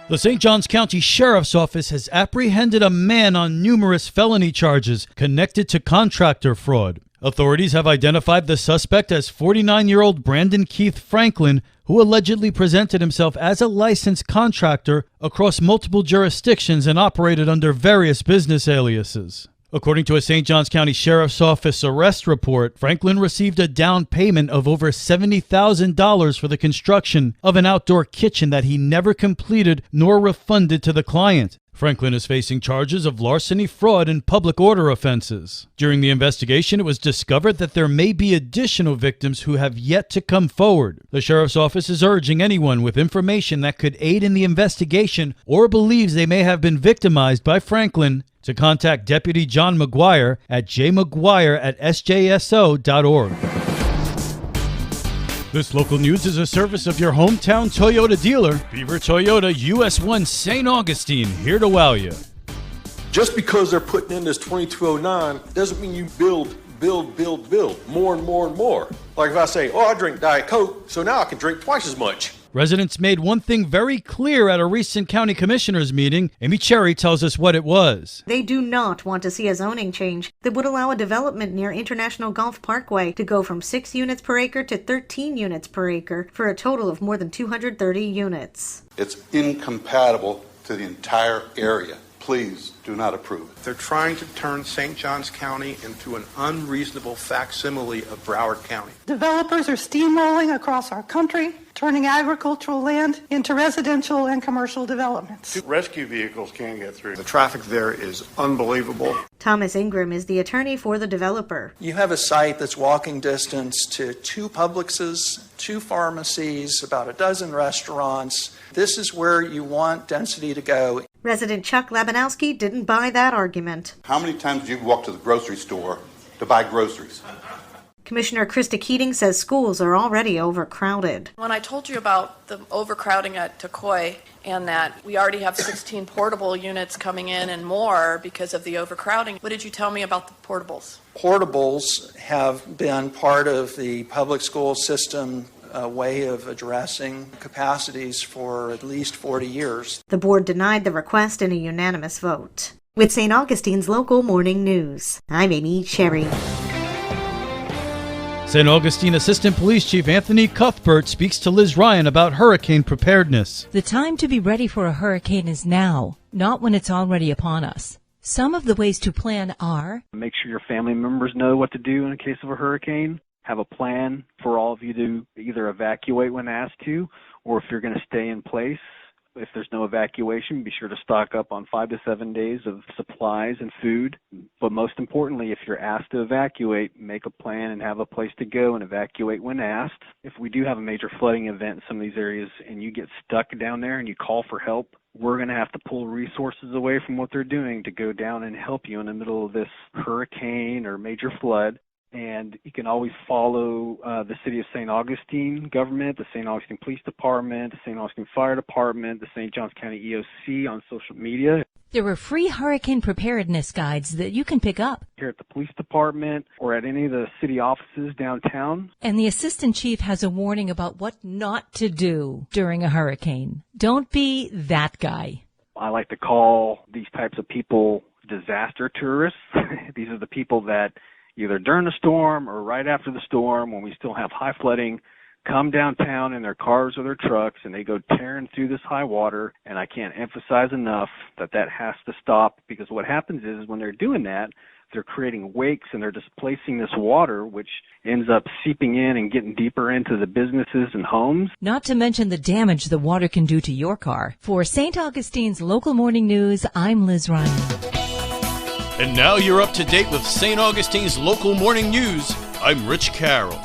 The St. Johns County Sheriff's Office has apprehended a man on numerous felony charges connected to contractor fraud. Authorities have identified the suspect as 49-year-old Brandon Keith Franklin, who allegedly presented himself as a licensed contractor across multiple jurisdictions and operated under various business aliases. According to a St. Johns County Sheriff's Office arrest report, Franklin received a down payment of over $70,000 for the construction of an outdoor kitchen that he never completed nor refunded to the client. Franklin is facing charges of larceny, fraud, and public order offenses. During the investigation, it was discovered that there may be additional victims who have yet to come forward. The Sheriff's Office is urging anyone with information that could aid in the investigation or believes they may have been victimized by Franklin to contact Deputy John McGuire at jmcguire@sjso.org. This local news is a service of your hometown Toyota dealer, Beaver Toyota, US 1 St. Augustine, here to wow you. Just because they're putting in this 2209 doesn't mean you build more and more and more. Like if I say, I drink Diet Coke, so now I can drink twice as much. Residents made one thing very clear at a recent county commissioners meeting. Amy Cherry tells us what it was. They do not want to see a zoning change that would allow a development near International Golf Parkway to go from 6 units per acre to 13 units per acre for a total of more than 230 units. It's incompatible to the entire area. Please do not approve it. They're trying to turn St. Johns County into an unreasonable facsimile of Broward County. Developers are steamrolling across our country, turning agricultural land into residential and commercial developments. Rescue vehicles can't get through. The traffic there is unbelievable. Thomas Ingram is the attorney for the developer. You have a site that's walking distance to 2 Publixes, 2 pharmacies, about a dozen restaurants. This is where you want density to go. Resident Chuck Labanowski didn't buy that argument. How many times do you walk to the grocery store to buy groceries? Commissioner Krista Keating says schools are already overcrowded. When I told you about the overcrowding at Tocoi and that we already have 16 portable units coming in and more because of the overcrowding, what did you tell me about the portables? Portables have been part of the public school system way of addressing capacities for at least 40 years. The board denied the request in a unanimous vote. With St. Augustine's local morning news, I'm Amy Cherry. St. Augustine Assistant Police Chief Anthony Cuthbert speaks to Liz Ryan about hurricane preparedness. The time to be ready for a hurricane is now, not when it's already upon us. Some of the ways to plan are: make sure your family members know what to do in the case of a hurricane. Have a plan for all of you to either evacuate when asked to, or if you're going to stay in place. If there's no evacuation, be sure to stock up on 5 to 7 days of supplies and food. But most importantly, if you're asked to evacuate, make a plan and have a place to go and evacuate when asked. If we do have a major flooding event in some of these areas and you get stuck down there and you call for help, we're going to have to pull resources away from what they're doing to go down and help you in the middle of this hurricane or major flood. And you can always follow the City of St. Augustine government, the St. Augustine Police Department, the St. Augustine Fire Department, the St. Johns County EOC on social media. There are free hurricane preparedness guides that you can pick up here at the police department or at any of the city offices downtown. And the assistant chief has a warning about what not to do during a hurricane. Don't be that guy. I like to call these types of people disaster tourists. These are the people that either during the storm or right after the storm, when we still have high flooding, come downtown in their cars or their trucks and they go tearing through this high water. And I can't emphasize enough that has to stop, because what happens is when they're doing that, they're creating wakes and they're displacing this water, which ends up seeping in and getting deeper into the businesses and homes. Not to mention the damage the water can do to your car. For St. Augustine's Local Morning News, I'm Liz Ryan. And now you're up to date with St. Augustine's local morning news. I'm Rich Carroll.